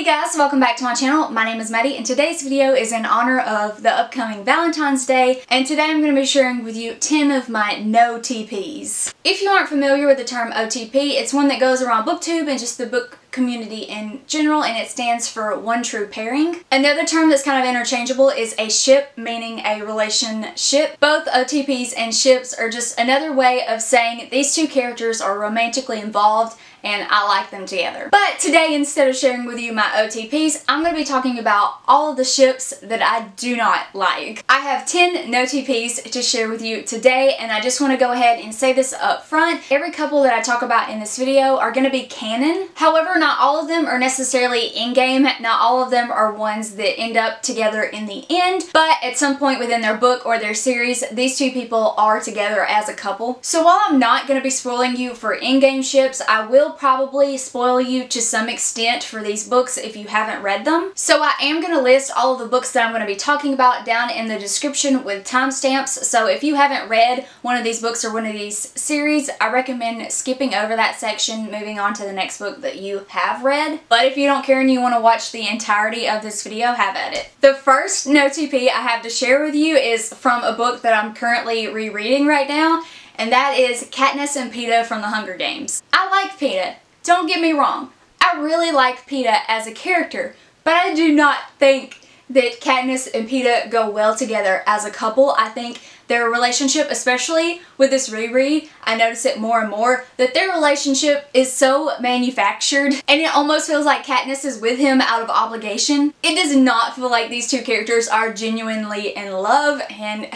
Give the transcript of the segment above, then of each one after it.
Hey guys, welcome back to my channel. My name is Maddie and today's video is in honor of the upcoming Valentine's Day, and today I'm going to be sharing with you 10 of my no TPs. If you aren't familiar with the term OTP, it's one that goes around booktube and just the book community in general, and it stands for one true pairing. Another term that's kind of interchangeable is a ship, meaning a relationship. Both OTPs and ships are just another way of saying these two characters are romantically involved and I like them together. But today, instead of sharing with you my OTPs, I'm going to be talking about all of the ships that I do not like. I have 10 no TPs to share with you today, and I just want to go ahead and say this up front. Every couple that I talk about in this video are going to be canon. However, not all of them are necessarily in-game. Not all of them are ones that end up together in the end, but at some point within their book or their series, these two people are together as a couple. So while I'm not going to be spoiling you for in-game ships, I will probably spoil you to some extent for these books if you haven't read them. So I am going to list all of the books that I'm going to be talking about down in the description with timestamps. So if you haven't read one of these books or one of these series, I recommend skipping over that section, moving on to the next book that you have read. But if you don't care and you want to watch the entirety of this video, have at it. The first no TP I have to share with you is from a book that I'm currently rereading right now, and that is Katniss and Peeta from the Hunger Games. I like Peeta, don't get me wrong. I really like Peeta as a character, but I do not think that Katniss and Peeta go well together as a couple. I think their relationship, especially with this reread, I notice it more and more, that their relationship is so manufactured, and it almost feels like Katniss is with him out of obligation. It does not feel like these two characters are genuinely in love, and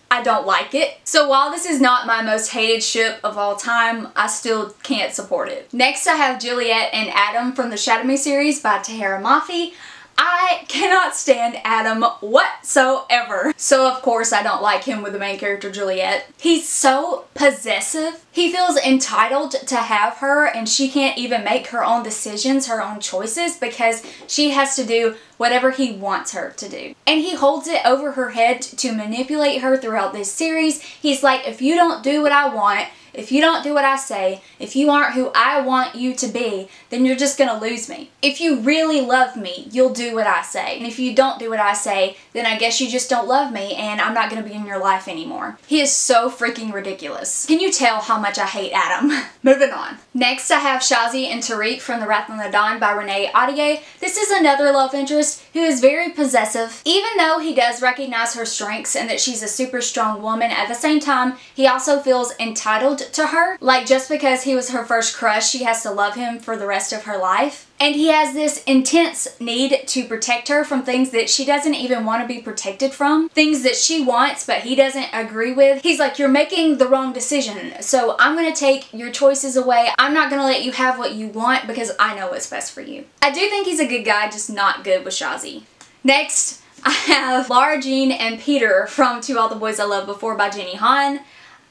I don't like it. So while this is not my most hated ship of all time, I still can't support it. Next I have Juliet and Adam from the Shatter Me series by Tahereh Mafi. I cannot stand Adam whatsoever. So of course I don't like him with the main character Juliet. He's so possessive. He feels entitled to have her, and she can't even make her own decisions, her own choices, because she has to do whatever he wants her to do. And he holds it over her head to manipulate her throughout this series. He's like, if you don't do what I want, if you don't do what I say, if you aren't who I want you to be, then you're just gonna lose me. If you really love me, you'll do what I say. And if you don't do what I say, then I guess you just don't love me and I'm not gonna be in your life anymore. He is so freaking ridiculous. Can you tell how much I hate Adam? Moving on. Next I have Shazi and Tariq from The Wrath on the Dawn by Renee Ahdieh. This is another love interest who is very possessive. Even though he does recognize her strengths and that she's a super strong woman, at the same time, he also feels entitled to her. Like, just because he was her first crush, she has to love him for the rest of her life. And he has this intense need to protect her from things that she doesn't even want to be protected from. Things that she wants but he doesn't agree with. He's like, you're making the wrong decision, so I'm going to take your choices away. I'm not going to let you have what you want because I know what's best for you. I do think he's a good guy, just not good with Shazi. Next, I have Lara Jean and Peter from To All the Boys I Loved Before by Jenny Han.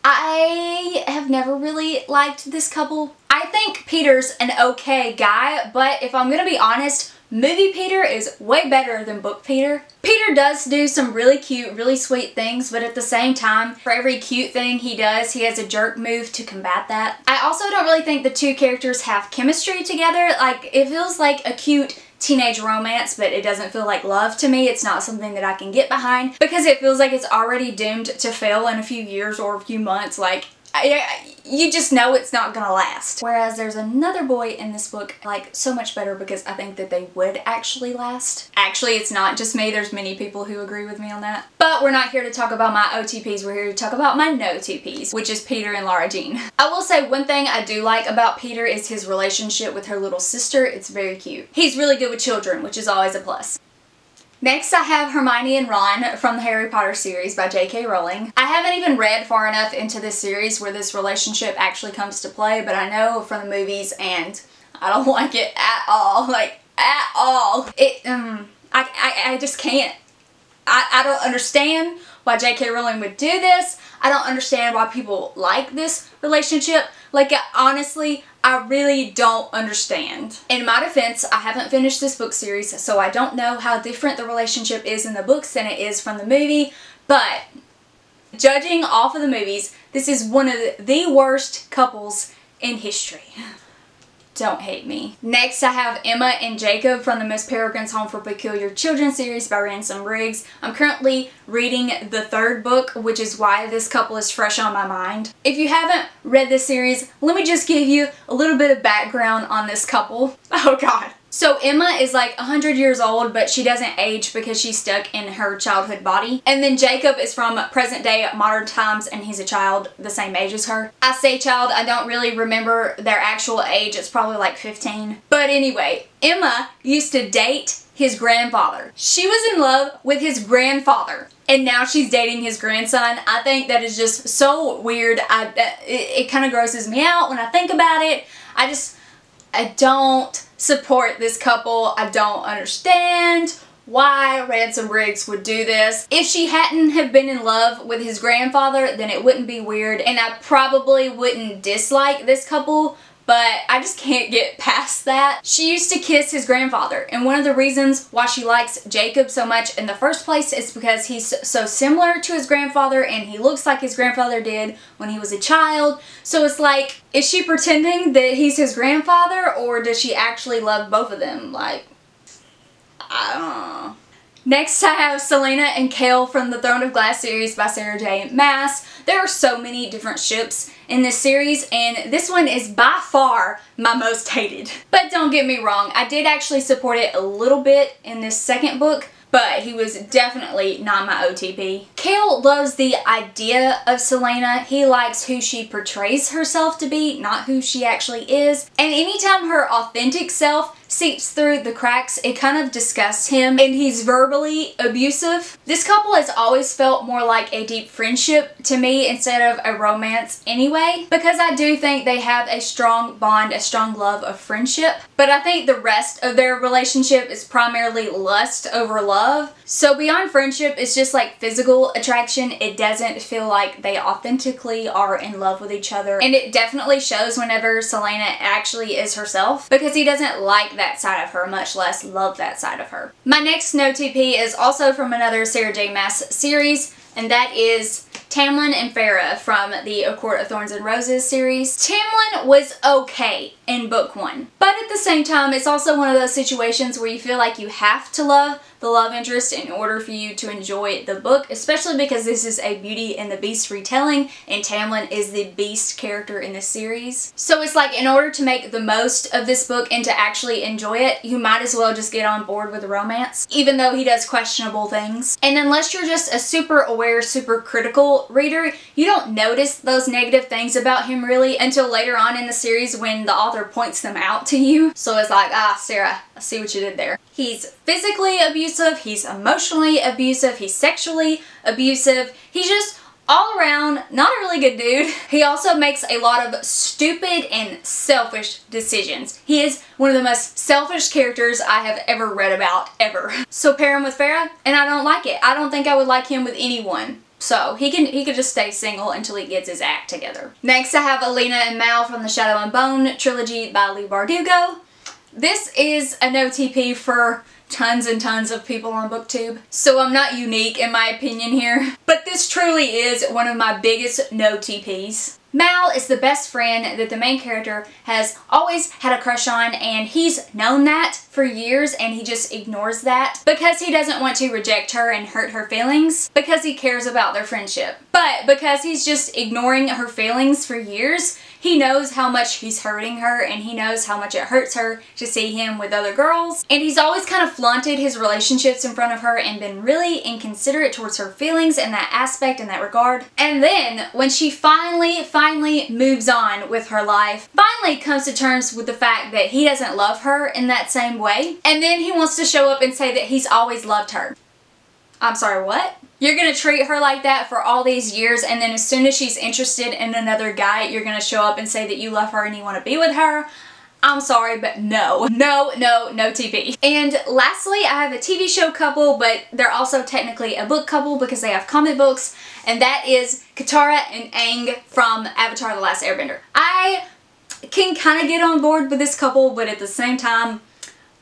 I have never really liked this couple. I think Peter's an okay guy, but if I'm gonna be honest, movie Peter is way better than book Peter. Peter does do some really cute, really sweet things, but at the same time, for every cute thing he does, he has a jerk move to combat that. I also don't really think the two characters have chemistry together. Like, it feels like a cute teenage romance, but it doesn't feel like love to me. It's not something that I can get behind because it feels like it's already doomed to fail in a few years or a few months. Like, you just know it's not gonna last. Whereas there's another boy in this book, like, so much better because I think that they would actually last. Actually, it's not just me. There's many people who agree with me on that. But we're not here to talk about my OTPs. We're here to talk about my no TPs, which is Peter and Lara Jean. I will say one thing I do like about Peter is his relationship with her little sister. It's very cute. He's really good with children, which is always a plus. Next I have Hermione and Ron from the Harry Potter series by J.K. Rowling. I haven't even read far enough into this series where this relationship actually comes to play, but I know from the movies and I don't like it at all. Like, at all. I just can't. I don't understand why J.K. Rowling would do this. I don't understand why people like this relationship. Like, honestly, I really don't understand. In my defense, I haven't finished this book series, so I don't know how different the relationship is in the books than it is from the movie, but judging off of the movies, this is one of the worst couples in history. Don't hate me. Next, I have Emma and Jacob from the Miss Peregrine's Home for Peculiar Children series by Ransom Riggs. I'm currently reading the 3rd book, which is why this couple is fresh on my mind. If you haven't read this series, let me just give you a little bit of background on this couple. Oh God. So Emma is like 100 years old, but she doesn't age because she's stuck in her childhood body. And then Jacob is from present day modern times, and he's a child the same age as her. I say child, I don't really remember their actual age. It's probably like 15. But anyway, Emma used to date his grandfather. She was in love with his grandfather, and now she's dating his grandson. I think that is just so weird. It kind of grosses me out when I think about it. I don't support this couple. I don't understand why Ransom Riggs would do this. If she hadn't have been in love with his grandfather, then it wouldn't be weird, and I probably wouldn't dislike this couple, but I just can't get past that. She used to kiss his grandfather, and one of the reasons why she likes Jacob so much in the first place is because he's so similar to his grandfather, and he looks like his grandfather did when he was a child. So it's like, is she pretending that he's his grandfather, or does she actually love both of them? Like, I don't know. Next, I have Selena and Cale from the Throne of Glass series by Sarah J. Maas. There are so many different ships in this series, and this one is by far my most hated. But don't get me wrong, I did actually support it a little bit in this 2nd book, but he was definitely not my OTP. Cale loves the idea of Selena. He likes who she portrays herself to be, not who she actually is. And anytime her authentic self seeps through the cracks, it kind of disgusts him, and he's verbally abusive. This couple has always felt more like a deep friendship to me instead of a romance anyway, because I do think they have a strong bond, a strong love of friendship. But I think the rest of their relationship is primarily lust over love. So beyond friendship, it's just like physical attraction. It doesn't feel like they authentically are in love with each other. And it definitely shows whenever Selena actually is herself, because he doesn't like that side of her, much less love that side of her. My next no TP is also from another Sarah J. Maas series, and that is Tamlin and Farah from the A Court of Thorns and Roses series. Tamlin was okay in book 1, but at the same time, it's also one of those situations where you feel like you have to love the love interest in order for you to enjoy the book, especially because this is a Beauty and the Beast retelling, and Tamlin is the Beast character in the series. So it's like, in order to make the most of this book and to actually enjoy it, you might as well just get on board with the romance, even though he does questionable things. And unless you're just a super aware, super critical reader, you don't notice those negative things about him really until later on in the series when the author points them out to you. So it's like, ah, Sarah, I see what you did there. He's physically abusive, he's emotionally abusive, he's sexually abusive. He's just all around not a really good dude. He also makes a lot of stupid and selfish decisions. He is one of the most selfish characters I have ever read about, ever. So pair him with Farah, and I don't like it. I don't think I would like him with anyone. So he could just stay single until he gets his act together. Next, I have Alina and Mal from the Shadow and Bone trilogy by Leigh Bardugo. This is a no TP for tons and tons of people on BookTube, so I'm not unique in my opinion here. But this truly is one of my biggest no TPs. Mal is the best friend that the main character has always had a crush on, and he's known that for years, and he just ignores that because he doesn't want to reject her and hurt her feelings, because he cares about their friendship. But because he's just ignoring her feelings for years, he knows how much he's hurting her, and he knows how much it hurts her to see him with other girls. And he's always kind of flaunted his relationships in front of her and been really inconsiderate towards her feelings in that aspect, in that regard. And then when she finally moves on with her life, finally comes to terms with the fact that he doesn't love her in that same way, and then he wants to show up and say that he's always loved her. I'm sorry, what? You're gonna treat her like that for all these years, and then as soon as she's interested in another guy, you're gonna show up and say that you love her and you want to be with her? I'm sorry, but no. No TP. And lastly, I have a TV show couple, but they're also technically a book couple because they have comic books, and that is Katara and Aang from Avatar: The Last Airbender. I can kind of get on board with this couple, but at the same time,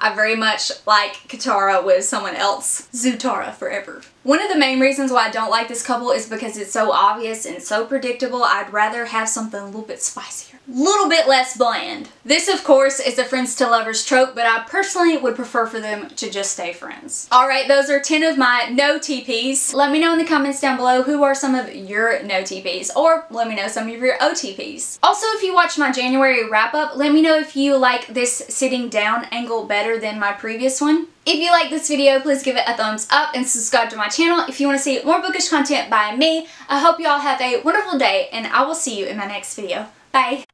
I very much like Katara with someone else. Zutara forever. One of the main reasons why I don't like this couple is because it's so obvious and so predictable. I'd rather have something a little bit spicier. little bit less bland. This, of course, is a friends to lovers trope, but I personally would prefer for them to just stay friends. Alright, those are 10 of my no TPs. Let me know in the comments down below who are some of your no TPs, or let me know some of your OTPs. Also, if you watched my January wrap-up, let me know if you like this sitting down angle better than my previous one. If you like this video, please give it a thumbs up and subscribe to my channel if you want to see more bookish content by me. I hope you all have a wonderful day, and I will see you in my next video. Bye!